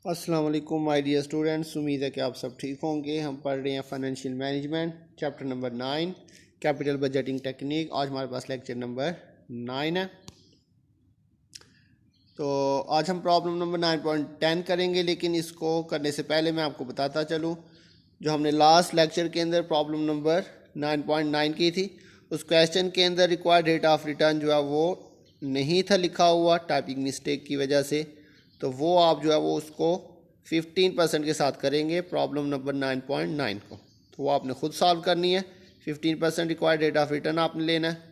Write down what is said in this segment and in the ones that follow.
अस्सलाम वालेकुम my dear students, उम्मीद है कि आप सब ठीक होंगे। हम पढ़ रहे हैं financial management chapter number 9 capital budgeting technique. आज हमारे पास लेक्चर नंबर 9 है। तो आज हम प्रॉब्लम नंबर 9.10 करेंगे, लेकिन इसको करने से पहले मैं आपको बताता चलूँ, जो हमने लास्ट लेक्चर के अंदर प्रॉब्लम नंबर 9.9 की थी, उस क्वेश्चन के अंदर रिक्वायर्ड रेट ऑफ रिटर्न जो है वो नहीं था लिखा हुआ टाइपिंग मिस्टेक की वजह से। तो वो आप जो है वो उसको 15% के साथ करेंगे प्रॉब्लम नंबर 9.9 को। तो वो आपने खुद सॉल्व करनी है। 15% रिक्वायर्ड रेट ऑफ रिटर्न आपने लेना है।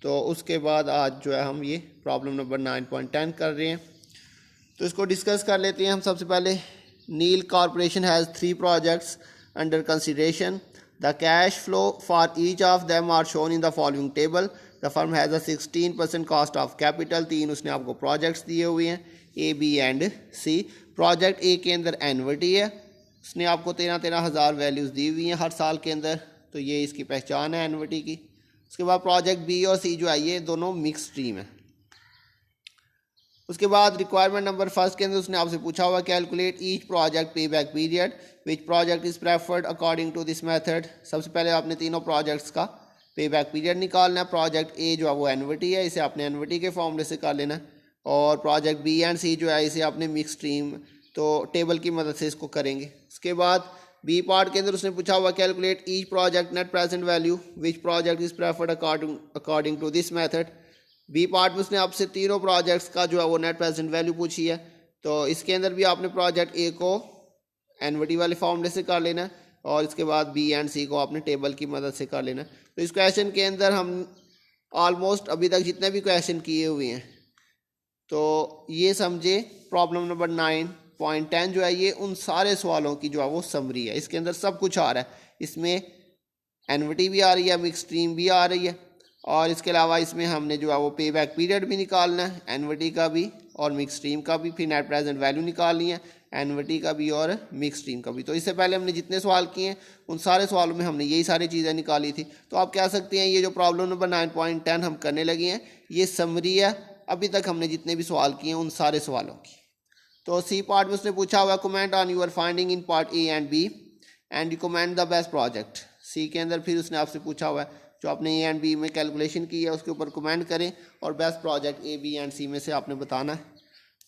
तो उसके बाद आज जो है हम ये प्रॉब्लम नंबर 9.10 कर रहे हैं। तो इसको डिस्कस कर लेते हैं हम। सबसे पहले, Neel corporation has 3 projects under consideration. The cash flow for each of them are shown in the following table. The firm has a 16% cost of capital. 3 उसने आपको प्रोजेक्ट्स दिए हुए हैं, A, B and C. Project A के अंदर annuity है, उसने आपको 13,000 वैल्यूज़ दी हुई हैं हर साल के अंदर। तो ये इसकी पहचान है एन्युटी की। उसके बाद प्रोजेक्ट बी और सी जो है ये दोनों मिक्स स्ट्रीम है। उसके बाद रिक्वायरमेंट नंबर फर्स्ट के अंदर उसने आपसे पूछा हुआ calculate each project pay back period which project is preferred according to this method. सबसे पहले आपने तीनों प्रोजेक्ट्स का पे बैक पीरियड निकालना है। प्रोजेक्ट ए जो है वो एन्युटी है, इसे आपने एन्युटी के फॉर्मूले से कर लेना है। और प्रोजेक्ट बी एंड सी जो है इसे आपने मिक्स स्ट्रीम, तो टेबल की मदद से इसको करेंगे। उसके बाद बी पार्ट के अंदर उसने पूछा हुआ calculate each project net present value which project is preferred according to this method. B part में उसने आपसे तीनों प्रोजेक्ट्स का जो है वो नेट प्रेजेंट वैल्यू पूछी है। तो इसके अंदर भी आपने प्रोजेक्ट ए को एनविटी वाले फॉर्मूले से कर लेना है, और इसके बाद बी एंड सी को आपने टेबल की मदद से कर लेना है। तो इस क्वेश्चन के अंदर हम ऑलमोस्ट अभी तक जितने भी क्वेश्चन किए हुए हैं, तो ये समझे प्रॉब्लम नंबर 9.10 जो है ये उन सारे सवालों की जो है वो समरी है। इसके अंदर सब कुछ आ रहा है। इसमें एनविटी भी आ रही है, मिक्स स्ट्रीम भी आ रही है, और इसके अलावा इसमें हमने जो है वो पे बैक पीरियड भी निकालना है, एनविटी का भी और मिक्स स्ट्रीम का भी। फिर नेट प्रेजेंट वैल्यू निकालनी है, एनविटी का भी और मिक्स स्ट्रीम का भी। तो इससे पहले हमने जितने सवाल किए हैं उन सारे सवालों में हमने यही सारी चीज़ें निकाली थी। तो आप कह सकते हैं ये जो प्रॉब्लम नंबर 9.10 हम करने लगे हैं ये समरी है अभी तक हमने जितने भी सवाल किए हैं उन सारे सवालों की। तो सी पार्ट में उसने पूछा हुआ comment on your finding in part A and B and recommend the best project. C के अंदर फिर उसने आपसे पूछा हुआ है जो आपने ए एंड बी में कैलकुलेशन की है उसके ऊपर कमेंट करें, और best project A, B and C में से आपने बताना है।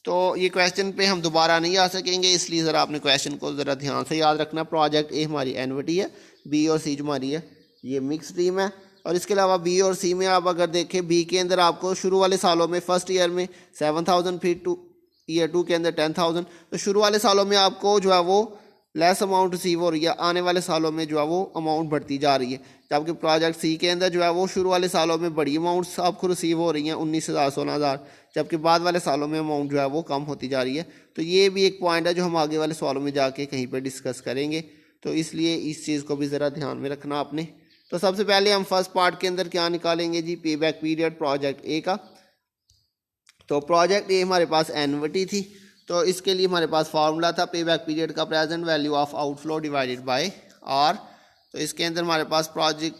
तो ये क्वेश्चन पे हम दोबारा नहीं आ सकेंगे, इसलिए ज़रा आपने क्वेश्चन को ज़रा ध्यान से याद रखना। प्रोजेक्ट ए हमारी एनविटी है, बी और सी जो हमारी है ये मिक्स स्ट्रीम है। और इसके अलावा बी और सी में आप अगर देखें, बी के अंदर आपको शुरू वाले सालों में फर्स्ट ईयर में 7,000, फिर ईयर 2 के अंदर 10,000। तो शुरू वाले सालों में आपको जो है वो लेस अमाउंट रिसीव हो रही है, आने वाले सालों में जो है वो अमाउंट बढ़ती जा रही है। जबकि प्रोजेक्ट सी के अंदर जो है वो शुरू वाले सालों में बड़ी अमाउंट्स आपको रिसीव हो रही हैं, 19,000 16,000, जबकि बाद वाले सालों में अमाउंट जो है वो कम होती जा रही है। तो ये भी एक पॉइंट है जो हम आगे वाले सवालों में जाके कहीं पर डिस्कस करेंगे। तो इसलिए इस चीज़ को भी ज़रा ध्यान में रखना आपने। तो सबसे पहले हम फर्स्ट पार्ट के अंदर क्या निकालेंगे जी, पे बैक पीरियड प्रोजेक्ट ए का। तो प्रोजेक्ट ए हमारे पास एनविटी थी, तो इसके लिए हमारे पास फार्मूला था पे बैक पीरियड का present value of outflow divided by R. तो इसके अंदर हमारे पास project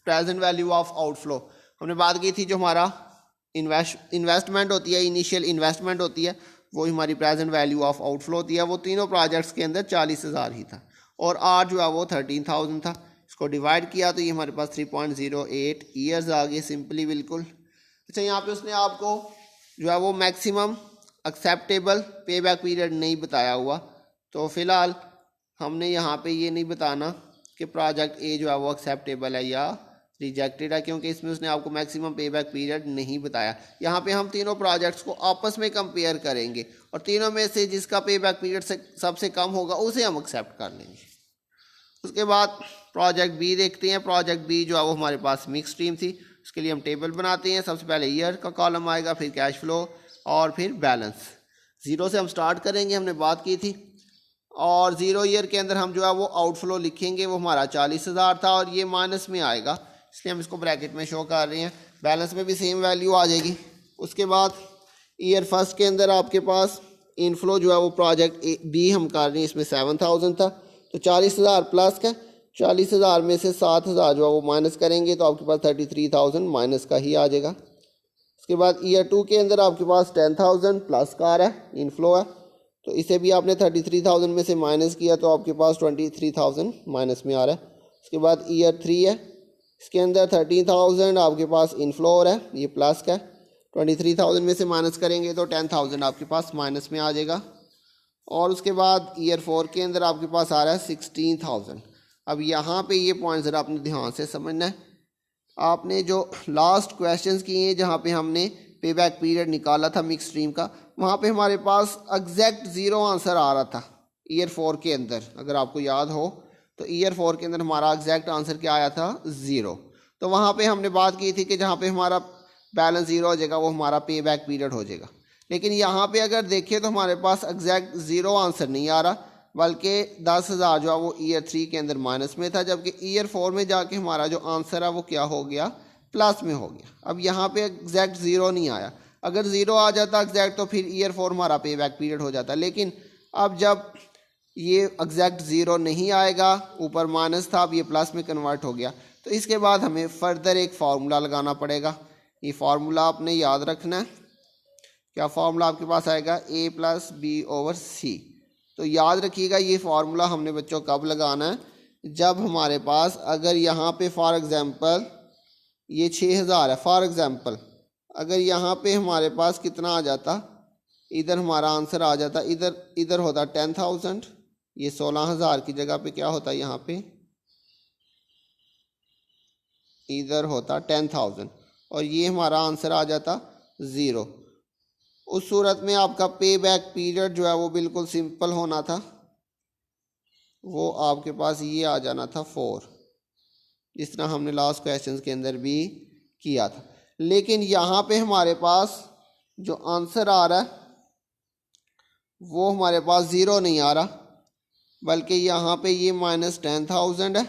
present value of outflow हमने बात की थी, जो हमारा इन्वेस्टमेंट होती है, इनिशियल इन्वेस्टमेंट होती है, वो हमारी प्रेजेंट वैल्यू ऑफ आउटफ्लो होती है। वो तीनों प्रोजेक्ट्स के अंदर 40,000 ही था, और आर जो है वो 13,000 था। इसको डिवाइड किया तो ये हमारे पास 3.08 ईयर्स आ गए सिंपली, बिल्कुल। अच्छा, यहाँ पे उसने आपको जो है वो मैक्सिमम एक्सेप्टेबल पे बैक पीरियड नहीं बताया हुआ, तो फ़िलहाल हमने यहाँ पे ये नहीं बताना कि प्रोजेक्ट ए जो है वो एक्सेप्टेबल है या रिजेक्टेड है, क्योंकि इसमें उसने आपको मैक्सिमम पे बैक पीरियड नहीं बताया। यहाँ पे हम तीनों प्रोजेक्ट्स को आपस में कंपेयर करेंगे, और तीनों में से जिसका पे बैक पीरियड से सबसे कम होगा उसे हम एक्सेप्ट कर लेंगे। उसके बाद प्रोजेक्ट बी देखते हैं। प्रोजेक्ट बी जो है वो हमारे पास मिक्स स्ट्रीम थी, उसके लिए हम टेबल बनाते हैं। सबसे पहले ईयर का कॉलम आएगा, फिर कैश फ्लो और फिर बैलेंस। ज़ीरो से हम स्टार्ट करेंगे, हमने बात की थी। और ज़ीरो ईयर के अंदर हम जो है वो आउटफ्लो लिखेंगे, वो हमारा 40,000 था, और ये माइनस में आएगा, इसलिए हम इसको ब्रैकेट में शो कर रहे हैं। बैलेंस में भी सेम वैल्यू आ जाएगी। उसके बाद ईयर फर्स्ट के अंदर आपके पास इनफ्लो जो है वो प्रोजेक्ट बी हम कर रहे हैं, इसमें 7,000 था, तो 40,000 प्लस का 40,000 में से 7,000 जो है वो माइनस करेंगे, तो आपके पास 33,000 माइनस का ही आ जाएगा। उसके बाद ईयर 2 के अंदर आपके पास 10,000 प्लस का आ रहा है, इनफ्लो है, तो इसे भी आपने 33,000 में से माइनस किया तो आपके पास 23,000 माइनस में आ रहा है। उसके बाद ईयर 3 है, इसके अंदर 13,000 आपके पास इनफ्लो हो रहा है, ये प्लस का है। 23,000 में से माइनस करेंगे तो 10,000 आपके पास माइनस में आ जाएगा। और उसके बाद ईयर 4 के अंदर आपके पास आ रहा है 16,000। अब यहाँ पे ये पॉइंट ज़रा आपने ध्यान से समझना है। आपने जो लास्ट क्वेश्चंस किए हैं जहाँ पे हमने पे बैक पीरियड निकाला था मिक्स स्ट्रीम का, वहाँ पे हमारे पास एग्जैक्ट ज़ीरो आंसर आ रहा था ईयर 4 के अंदर। अगर आपको याद हो तो ईयर 4 के अंदर हमारा एग्जैक्ट आंसर क्या आया था, ज़ीरो। तो वहाँ पे हमने बात की थी कि जहाँ पे हमारा बैलेंस ज़ीरो हो जाएगा वो हमारा पे बैक पीरियड हो जाएगा। लेकिन यहाँ पे अगर देखिए तो हमारे पास एग्जैक्ट ज़ीरो आंसर नहीं आ रहा, बल्कि 10,000 जो है वो ईयर 3 के अंदर माइनस में था, जबकि ईयर 4 में जाके हमारा जो आंसर है वो क्या हो गया, प्लस में हो गया। अब यहाँ पे एग्जैक्ट ज़ीरो नहीं आया। अगर ज़ीरो आ जाता एग्जैक्ट तो फिर ईयर 4 हमारा पे बैक पीरियड हो जाता। लेकिन अब जब ये एग्जैक्ट ज़ीरो नहीं आएगा, ऊपर माइनस था, अब ये प्लस में कन्वर्ट हो गया, तो इसके बाद हमें फर्दर एक फार्मूला लगाना पड़ेगा। ये फार्मूला आपने याद रखना है। क्या फार्मूला आपके पास आएगा, a + b/c। तो याद रखिएगा ये फार्मूला हमने बच्चों कब लगाना है, जब हमारे पास अगर यहाँ पे फॉर एग्ज़ाम्पल ये 6,000 है, फॉर एग्ज़ाम्पल अगर यहाँ पे हमारे पास कितना आ जाता, इधर हमारा आंसर आ जाता, इधर होता 10,000, ये 16,000 की जगह पे क्या होता, यहाँ पे इधर होता 10,000 और ये हमारा आंसर आ जाता ज़ीरो। उस सूरत में आपका पे बैक पीरियड जो है वो बिल्कुल सिंपल होना था, वो आपके पास ये आ जाना था 4, जिस तरह हमने लास्ट क्वेश्चन के अंदर भी किया था। लेकिन यहाँ पे हमारे पास जो आंसर आ रहा है वो हमारे पास ज़ीरो नहीं आ रहा, बल्कि यहाँ पे ये -10,000 है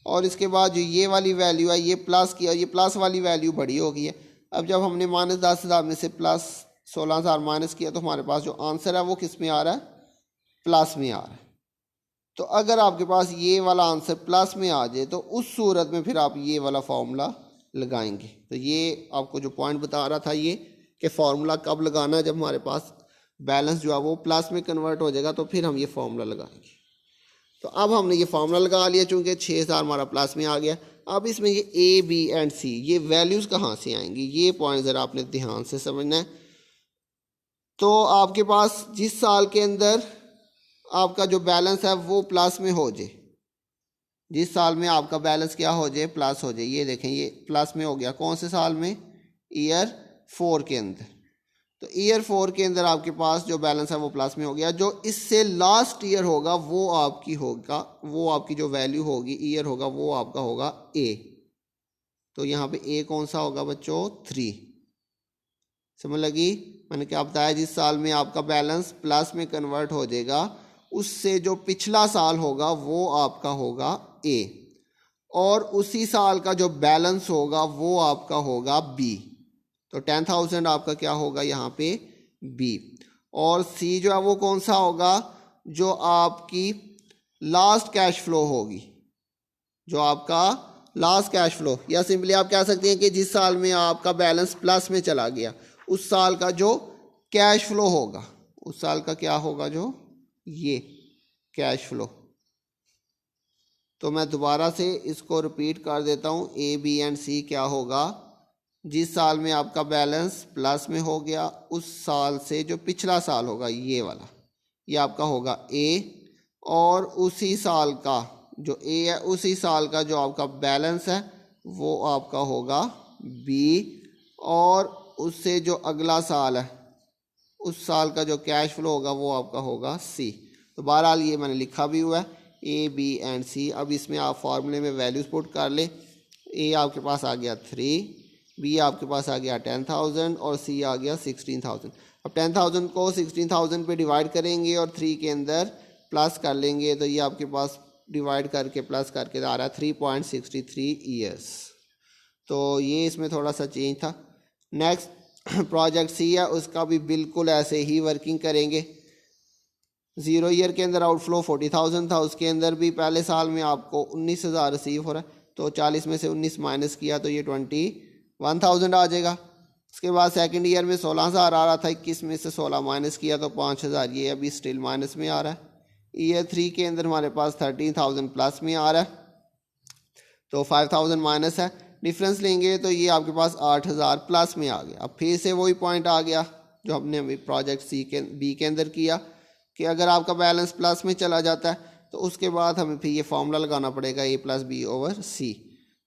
और इसके बाद जो ये वाली वैल्यू है ये प्लस की, और ये प्लस वाली वैल्यू बड़ी हो गई है। अब जब हमने -10,000 में से प्लस 16,000 माइनस किया तो हमारे पास जो आंसर है वो किस में आ रहा है, प्लस में आ रहा है। तो अगर आपके पास ये वाला आंसर प्लस में आ जाए तो उस सूरत में फिर आप ये वाला फार्मूला लगाएंगे। तो ये आपको जो पॉइंट बता रहा था ये कि फार्मूला कब लगाना है, जब हमारे पास बैलेंस जो है वो प्लस में कन्वर्ट हो जाएगा तो फिर हम ये फार्मूला लगाएंगे। तो अब हमने ये फार्मूला लगा लिया, चूँकि 6,000 हमारा प्लस में आ गया। अब इसमें ये A, B एंड C ये वैल्यूज़ कहाँ से आएंगी, ये पॉइंट ज़रा आपने ध्यान से समझना है। तो आपके पास जिस साल के अंदर आपका जो बैलेंस है वो प्लस में हो जाए, जिस साल में आपका बैलेंस क्या हो जाए, प्लस हो जाए। ये देखें ये प्लस में हो गया, कौन से साल में, ईयर 4 के अंदर। तो ईयर 4 के अंदर आपके पास जो बैलेंस है वो प्लस में हो गया। जो इससे लास्ट ईयर होगा वो आपकी होगा, वो आपकी जो वैल्यू होगी ईयर होगा वो आपका होगा A। तो यहाँ पे A कौन सा होगा बच्चों, 3। समझ लगी, मैंने क्या बताया, जिस साल में आपका बैलेंस प्लस में कन्वर्ट हो जाएगा उससे जो पिछला साल होगा वो आपका होगा A, और उसी साल का जो बैलेंस होगा वो आपका होगा B। तो 10,000 आपका क्या होगा यहाँ पे, B। और C जो है वो कौन सा होगा, जो आपकी लास्ट कैश फ्लो होगी, जो आपका लास्ट कैश फ्लो, या सिंपली आप कह सकते हैं कि जिस साल में आपका बैलेंस प्लस में चला गया उस साल का जो कैश फ्लो होगा, उस साल का क्या होगा, जो ये कैश फ्लो। तो मैं दोबारा से इसको रिपीट कर देता हूँ, A, B एंड C क्या होगा, जिस साल में आपका बैलेंस प्लस में हो गया उस साल से जो पिछला साल होगा ये वाला, ये आपका होगा A, और उसी साल का जो A है उसी साल का जो आपका बैलेंस है वो आपका होगा B, और उससे जो अगला साल है उस साल का जो कैश फ्लो होगा वो आपका होगा C। तो बहरहाल ये मैंने लिखा भी हुआ है A, B एंड C। अब इसमें आप फार्मूले में वैल्यूज पुट कर ले। A आपके पास आ गया 3, B आपके पास आ गया 10,000 और C आ गया 16,000। अब 10,000 को 16,000 पे डिवाइड करेंगे और 3 के अंदर प्लस कर लेंगे तो ये आपके पास डिवाइड करके प्लस करके आ रहा है 3.63 ईयर्स। तो ये इसमें थोड़ा सा चेंज था। नेक्स्ट प्रोजेक्ट C है, उसका भी बिल्कुल ऐसे ही वर्किंग करेंगे। 0 ईयर के अंदर आउटफ्लो 40,000 था, उसके अंदर भी पहले साल में आपको 19,000 रिसीव हो रहा है, तो 40 में से 19 माइनस किया तो ये 21,000 आ जाएगा। उसके बाद सेकंड ईयर में 16,000 आ रहा था, 21 में से 16 माइनस किया तो 5,000, ये अभी स्टिल माइनस में आ रहा है। ईयर 3 के अंदर हमारे पास 13,000 प्लस में आ रहा है, तो 5,000 माइनस है, डिफरेंस लेंगे तो ये आपके पास 8,000 प्लस में आ गया। अब फिर से वही पॉइंट आ गया जो हमने अभी प्रोजेक्ट बी के अंदर किया कि अगर आपका बैलेंस प्लस में चला जाता है तो उसके बाद हमें फिर ये फॉर्मूला लगाना पड़ेगा A + B/C।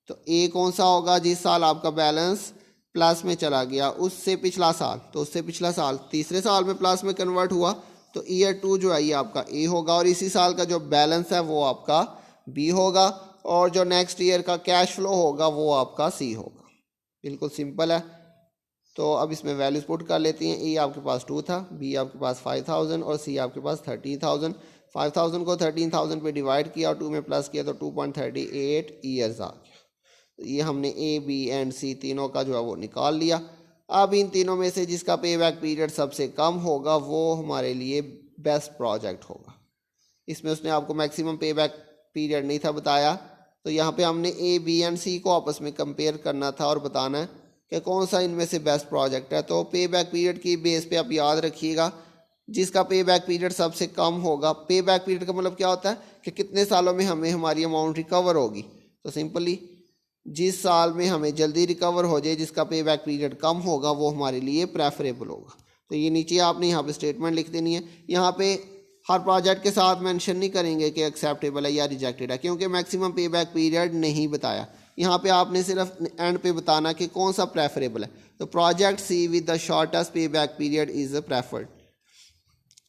तो A कौन सा होगा, जिस साल आपका बैलेंस प्लस में चला गया उससे पिछला साल, तो उससे पिछला साल तीसरे साल में प्लस में कन्वर्ट हुआ तो ईयर 2 जो है ये आपका A होगा, और इसी साल का जो बैलेंस है वो आपका B होगा, और जो नेक्स्ट ईयर का कैश फ्लो होगा वो आपका C होगा। बिल्कुल सिंपल है। तो अब इसमें वैल्यूज पुट कर लेती हैं। A आपके पास 2 था, B आपके पास 5,000 और C आपके पास 13,000। 5,000 को 13,000 पे डिवाइड किया और 2 में प्लस किया तो 2.38 ईयर्स आ गया। तो ये हमने A, B एंड C तीनों का जो है वो निकाल लिया। अब इन तीनों में से जिसका पे बैक पीरियड सबसे कम होगा वो हमारे लिए बेस्ट प्रोजेक्ट होगा। इसमें उसने आपको मैक्सिमम पे बैक पीरियड नहीं था बताया, तो यहाँ पे हमने A, B एंड C को आपस में कंपेयर करना था और बताना है कि कौन सा इनमें से बेस्ट प्रोजेक्ट है। तो पे बैक पीरियड की बेस पे आप याद रखिएगा, जिसका पे बैक पीरियड सबसे कम होगा। पे बैक पीरियड का मतलब क्या होता है कि कितने सालों में हमें हमारी अमाउंट रिकवर होगी। तो सिंपली जिस साल में हमें जल्दी रिकवर हो जाए, जिसका पे बैक पीरियड कम होगा, वो हमारे लिए प्रेफरेबल होगा। तो ये नीचे आपने यहाँ पे स्टेटमेंट लिख देनी है। यहाँ पे हर प्रोजेक्ट के साथ मेंशन नहीं करेंगे कि एक्सेप्टेबल है या रिजेक्टेड है, क्योंकि मैक्सिमम पे बैक पीरियड नहीं बताया। यहाँ पे आपने सिर्फ एंड पे बताना कि कौन सा प्रेफरेबल है। तो project C with the shortest pay back period is preferred.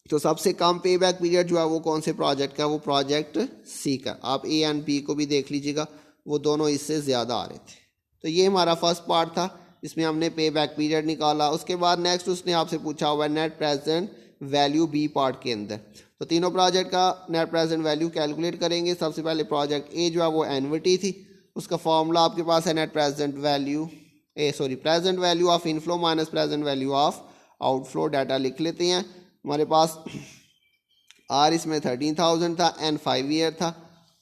तो सबसे कम पे बैक पीरियड जो है वो कौन से प्रोजेक्ट का, वो प्रोजेक्ट सी का। आप ए एंड बी को भी देख लीजिएगा, वो दोनों इससे ज़्यादा आ रहे थे। तो ये हमारा फर्स्ट पार्ट था, इसमें हमने पे बैक पीरियड निकाला। उसके बाद नेक्स्ट उसने आपसे पूछा हुआ है net present value B part के अंदर। तो तीनों प्रोजेक्ट का नेट प्रेजेंट वैल्यू कैलकुलेट करेंगे। सबसे पहले प्रोजेक्ट ए जो है वो एनविटी थी, उसका फॉर्मूला आपके पास है net present value present value of inflow minus present value of outflow. Data लिख लेते हैं। हमारे पास आर इसमें 13,000 था, एन 5 ईयर था,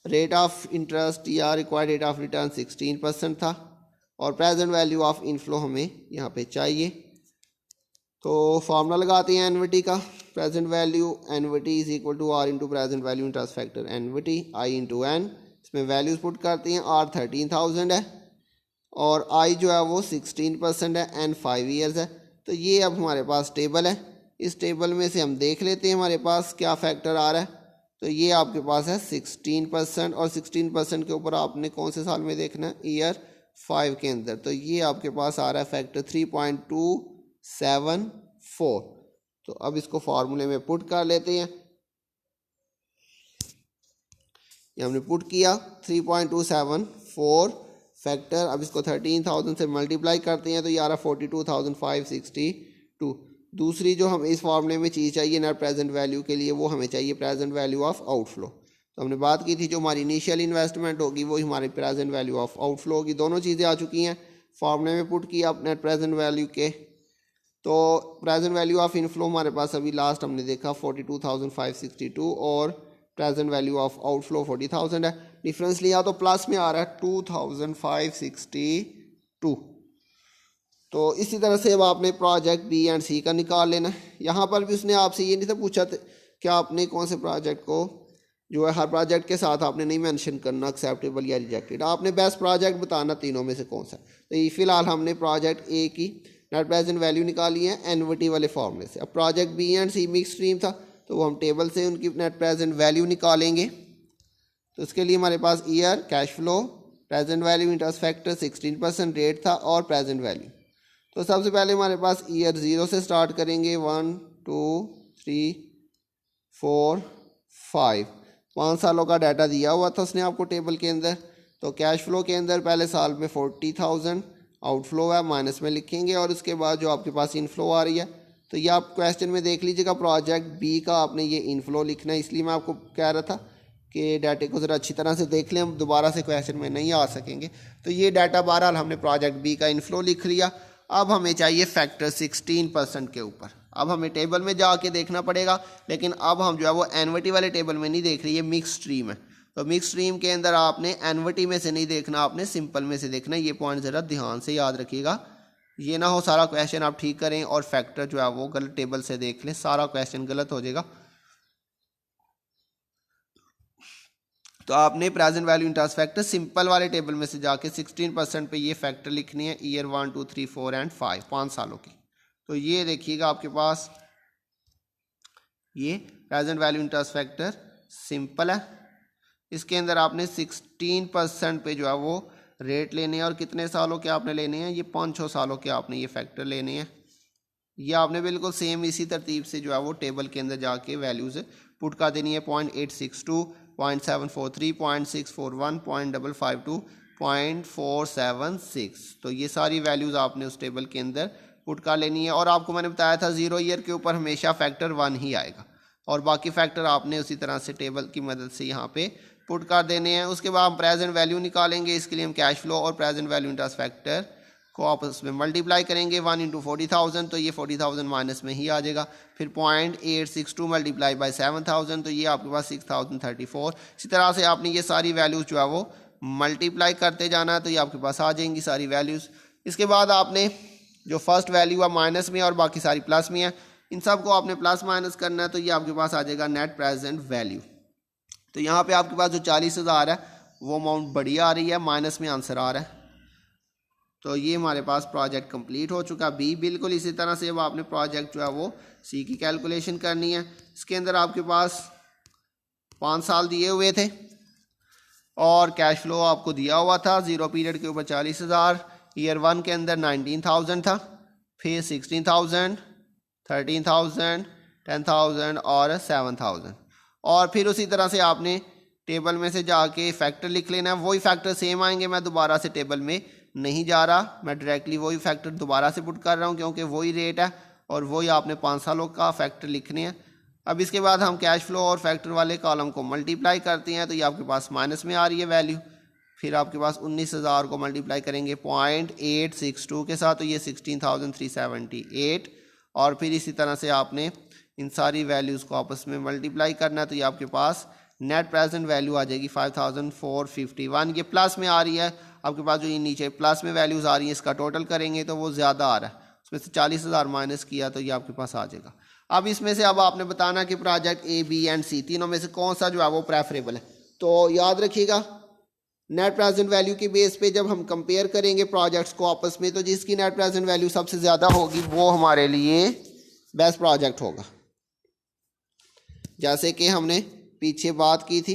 रेट ऑफ इंटरेस्ट या रिक्वायर्ड रेट ऑफ रिटर्न 16% था, और प्रेजेंट वैल्यू ऑफ इनफ्लो हमें यहाँ पे चाहिए। तो फॉर्मूला लगाते हैं एनविटी का। Present value NPV is equal to R into present value interest factor NPV I into N. इसमें वैल्यूज पुट करते हैं। आर 13,000 है और आई जो है वो 16% है, एन 5 ईयर्स है। तो ये अब हमारे पास टेबल है। इस टेबल में से हम देख लेते हैं हमारे पास क्या फैक्टर आ रहा है। तो ये आपके पास है 16%, और 16% के ऊपर आपने कौन से साल में देखना है, ईयर 5 के अंदर। तो ये आपके पास आ रहा है फैक्टर 3.274। तो अब इसको फार्मूले में पुट कर लेते हैं। ये हमने पुट किया 3.274 फैक्टर। अब इसको 13,000 से मल्टीप्लाई करते हैं तो ये आ रहा है 42,562। दूसरी जो हमें इस फार्मूले में चीज़ चाहिए नेट प्रेजेंट वैल्यू के लिए, वो हमें चाहिए प्रेजेंट वैल्यू ऑफ आउटफ्लो। तो हमने बात की थी जो हमारी इनिशियल इन्वेस्टमेंट होगी वो हमारी प्रेजेंट वैल्यू ऑफ आउटफ्लो होगी। दोनों चीज़ें आ चुकी हैं। फार्मूले में पुट किया नेट प्रेजेंट वैल्यू के। तो प्रेजेंट वैल्यू ऑफ इनफ्लो हमारे पास अभी लास्ट हमने देखा 42,562, और प्रेजेंट वैल्यू ऑफ आउटफ्लो 40,000 है। डिफरेंस लिया तो प्लस में आ रहा है 2,562। तो इसी तरह से अब आपने प्रोजेक्ट बी एंड सी का निकाल लेना है। यहाँ पर भी उसने आपसे ये नहीं था पूछा कि आपने कौन से प्रोजेक्ट को जो है, हर प्रोजेक्ट के साथ आपने नहीं मेंशन करना एक्सेप्टेबल या रिजेक्टेड, आपने बेस्ट प्रोजेक्ट बताना तीनों में से कौन सा। तो ये फिलहाल हमने प्रोजेक्ट ए की नेट प्रेजेंट वैल्यू निकाली है एनविटी वाले फॉर्मूले से। अब project B and C mix stream था तो वो हम टेबल से उनकी नेट प्रेजेंट वैल्यू निकालेंगे। तो उसके लिए हमारे पास year, cash flow, present value, interest factor 16% rate था, और प्रेजेंट वैल्यू। तो सबसे पहले हमारे पास ईयर 0 से स्टार्ट करेंगे। 1 2 3 4 5 5 सालों का डाटा दिया हुआ था उसने आपको टेबल के अंदर। तो कैश फ्लो के अंदर पहले साल में 40,000 आउटफ्लो है, माइनस में लिखेंगे, और उसके बाद जो आपके पास इनफ्लो आ रही है तो ये आप क्वेश्चन में देख लीजिएगा। प्रोजेक्ट बी का आपने ये इनफ्लो लिखना है, इसलिए मैं आपको कह रहा था कि डाटे को ज़रा अच्छी तरह से देख लें, हम दोबारा से क्वेश्चन में नहीं आ सकेंगे। तो ये डाटा बहरहाल हमने प्रोजेक्ट बी का इनफ्लो लिख लिया। अब हमें चाहिए फैक्टर 16% के ऊपर। अब हमें टेबल में जाके देखना पड़ेगा, लेकिन अब हम जो है वो एनविटी वाले टेबल में नहीं देख रही है, मिक्स स्ट्रीम है। तो मिक्स स्ट्रीम के अंदर आपने एनविटी में से नहीं देखना, आपने सिंपल में से देखना है। ये पॉइंट ज़रा ध्यान से याद रखिएगा। ये ना हो सारा क्वेश्चन आप ठीक करें और फैक्टर जो है वो गलत टेबल से देख लें, सारा क्वेश्चन गलत हो जाएगा। तो आपने present value interest factor simple वाले टेबल में से जाके 16% पे ये फैक्टर लिखनी है, ईयर 1 2 3 4 एंड 5, 5 सालों की। तो ये देखिएगा आपके पास ये present value interest factor simple है। इसके अंदर आपने 16% पे जो है वो रेट लेने हैं और कितने सालों के आपने लेने हैं, ये 5-6 सालों के आपने ये फैक्टर लेने हैं। ये आपने बिल्कुल सेम इसी तरतीब से जो है वो टेबल के अंदर जाके वैल्यूज़ पुट कर देनी है। 0.862, 0.743, 0.641, 0.552, 0.476। तो ये सारी वैल्यूज़ आपने उस टेबल के अंदर पुट कर लेनी है। और आपको मैंने बताया था 0 ईयर के ऊपर हमेशा फैक्टर 1 ही आएगा और बाकी फैक्टर आपने उसी तरह से टेबल की मदद से यहाँ पे पुट कर देने हैं। उसके बाद हम प्रेजेंट वैल्यू निकालेंगे। इसके लिए हम कैश फ्लो और प्रेजेंट वैल्यू इंटरेस्ट फैक्टर को आपस में मल्टीप्लाई करेंगे। 1 × 40,000 तो ये 40,000 माइनस में ही आ जाएगा। फिर 0.862 मल्टीप्लाई बाई 7,000 तो ये आपके पास 6,034। इसी तरह से आपने ये सारी वैल्यूज़ जो है वो मल्टीप्लाई करते जाना है तो ये आपके पास आ जाएंगी सारी वैल्यूज़। इसके बाद आपने जो फर्स्ट वैल्यू है माइनस में और बाकी सारी प्लस में है, इन सब को आपने प्लस माइनस करना है तो ये आपके पास आ जाएगा नेट प्रेजेंट वैल्यू। तो यहाँ पे आपके पास जो 40,000 है वो अमाउंट बड़ी आ रही है, माइनस में आंसर आ रहा है। तो ये हमारे पास प्रोजेक्ट कंप्लीट हो चुका। बी बिल्कुल इसी तरह से अब आपने प्रोजेक्ट जो है वो सी की कैलकुलेशन करनी है। इसके अंदर आपके पास 5 साल दिए हुए थे और कैश फ्लो आपको दिया हुआ था 0 पीरियड के ऊपर 40,000। ईयर 1 के अंदर 19,000 था, फिर 16,000, 13,000, 10,000 और 7,000। और फिर उसी तरह से आपने टेबल में से जाके फैक्टर लिख लेना है। वही फैक्टर सेम आएंगे, मैं दोबारा से टेबल में नहीं जा रहा, मैं डायरेक्टली वही फैक्टर दोबारा से पुट कर रहा हूँ क्योंकि वही रेट है और वही आपने 5 सालों का फैक्टर लिखने हैं। अब इसके बाद हम कैश फ्लो और फैक्टर वाले कॉलम को मल्टीप्लाई करते हैं तो ये आपके पास माइनस में आ रही है वैल्यू। फिर आपके पास 19,000 को मल्टीप्लाई करेंगे 0.862 के साथ तो ये 16,378। और फिर इसी तरह से आपने इन सारी वैल्यूज़ को आपस में मल्टीप्लाई करना है तो ये आपके पास नेट प्रेजेंट वैल्यू आ जाएगी 5,451। ये प्लस में आ रही है आपके पास, जो ये नीचे प्लस में वैल्यूज़ आ रही है इसका टोटल करेंगे तो वो ज़्यादा आ रहा है, उसमें से 40,000 माइनस किया तो ये आपके पास आ जाएगा। अब इसमें से अब आपने बताना कि प्रोजेक्ट ए बी एंड सी तीनों में से कौन सा जो है वो प्रेफरेबल है। तो याद रखिएगा नेट प्रेजेंट वैल्यू के बेस पे जब हम कंपेयर करेंगे प्रोजेक्ट्स को आपस में तो जिसकी नेट प्रेजेंट वैल्यू सबसे ज़्यादा होगी वो हमारे लिए बेस्ट प्रोजेक्ट होगा। जैसे कि हमने पीछे बात की थी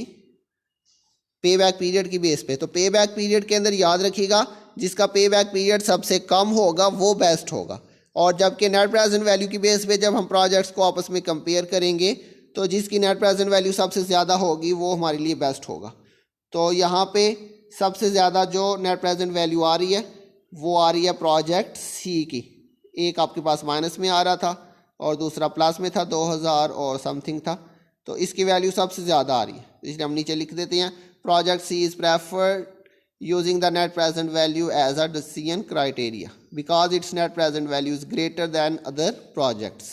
पे बैक पीरियड की बेस पे, तो पे बैक पीरियड के अंदर याद रखिएगा जिसका पे बैक पीरियड सबसे कम होगा वो बेस्ट होगा। और जबकि नेट प्रेजेंट वैल्यू की बेस पे जब हम प्रोजेक्ट्स को आपस में कंपेयर करेंगे तो जिसकी नेट प्रेजेंट वैल्यू सबसे ज़्यादा होगी वो हमारे लिए बेस्ट होगा। तो यहाँ पे सबसे ज़्यादा जो नेट प्रेजेंट वैल्यू आ रही है वो आ रही है प्रोजेक्ट सी की। एक आपके पास माइनस में आ रहा था और दूसरा प्लस में था, 2,000 और समथिंग था, तो इसकी वैल्यू सबसे ज़्यादा आ रही है। इसलिए हम नीचे लिख देते हैं project C is preferred using the net present value as a decision criteria because its net present value is greater than other projects.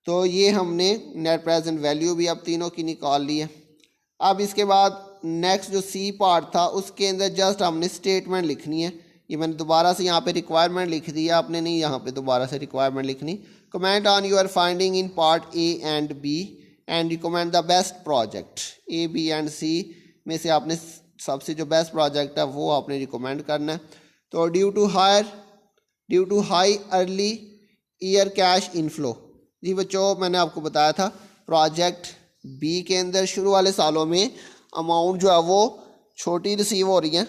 तो ये हमने नेट प्रेजेंट वैल्यू भी अब तीनों की निकाल ली है। अब इसके बाद नेक्स्ट जो सी पार्ट था उसके अंदर जस्ट हमने स्टेटमेंट लिखनी है। ये मैंने दोबारा से यहाँ पे रिक्वायरमेंट लिख दी है, आपने नहीं यहाँ पे दोबारा से रिक्वायरमेंट लिखनी। Comment on your finding in part A and B and recommend the best project. A B and C में से आपने सबसे जो बेस्ट प्रोजेक्ट है वो आपने रिकमेंड करना है। तो due to high early year cash inflow, जी बच्चों मैंने आपको बताया था प्रोजेक्ट बी के अंदर शुरू वाले सालों में अमाउंट जो है वो छोटी रिसीव हो रही है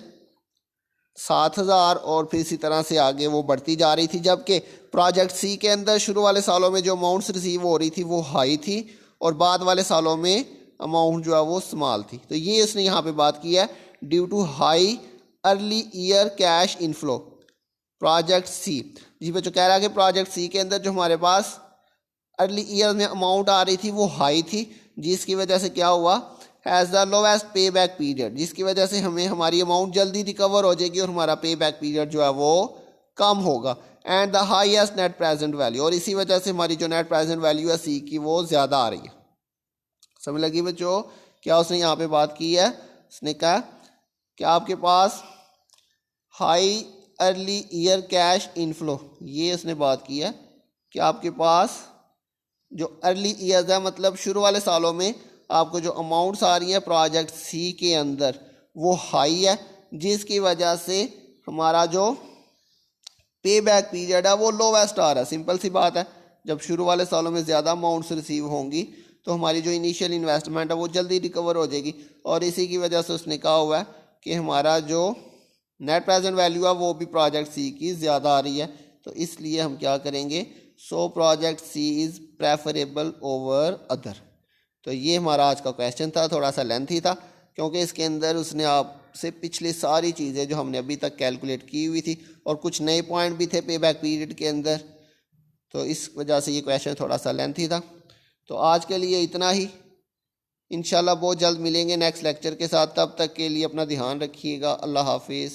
7,000 और फिर इसी तरह से आगे वो बढ़ती जा रही थी, जबकि प्रोजेक्ट सी के अंदर शुरू वाले सालों में जो अमाउंट्स रिसीव हो रही थी वो हाई थी और बाद वाले सालों में अमाउंट जो है वो स्मॉल थी। तो ये इसने यहाँ पे बात की है due to high early year cash inflow project C. जी बच्चों कह रहा है कि प्रोजेक्ट सी के अंदर जो हमारे पास अर्ली ईयर में अमाउंट आ रही थी वो हाई थी, जिसकी वजह से क्या हुआ हैज़ द लोवेस्ट पे बैक पीरियड, जिसकी वजह से हमें हमारी अमाउंट जल्दी रिकवर हो जाएगी और हमारा पे बैक पीरियड जो है वो कम होगा। And the highest net present value, और इसी वजह से हमारी जो नेट प्रेजेंट वैल्यू है सी की वो ज़्यादा आ रही है। समझ लगी बच्चों क्या उसने यहाँ पे बात की है? उसने कहा कि आपके पास high early year cash inflow, ये उसने बात की है कि आपके पास जो अर्ली ईयर्स है मतलब शुरू वाले सालों में आपको जो अमाउंट्स आ रही हैं प्रोजेक्ट सी के अंदर वो हाई है, जिसकी वजह से हमारा जो पे बैक पीरियड है वो लोवेस्ट आ रहा है। सिंपल सी बात है, जब शुरू वाले सालों में ज़्यादा अमाउंट्स रिसीव होंगी तो हमारी जो इनिशियल इन्वेस्टमेंट है वो जल्दी रिकवर हो जाएगी। और इसी की वजह से उसने कहा हुआ है कि हमारा जो नेट प्रेजेंट वैल्यू है वो भी प्रोजेक्ट सी की ज़्यादा आ रही है। तो इसलिए हम क्या करेंगे, so project C is preferable over other. तो ये हमारा आज का क्वेश्चन था, थोड़ा सा लेंथी था क्योंकि इसके अंदर उसने आपसे पिछली सारी चीज़ें जो हमने अभी तक कैलकुलेट की हुई थी और कुछ नए पॉइंट भी थे पे बैक पीरियड के अंदर, तो इस वजह से ये क्वेश्चन थोड़ा सा लेंथी था। तो आज के लिए इतना ही, इंशाल्लाह बहुत जल्द मिलेंगे नेक्स्ट लेक्चर के साथ। तब तक के लिए अपना ध्यान रखिएगा। अल्लाह हाफिज़।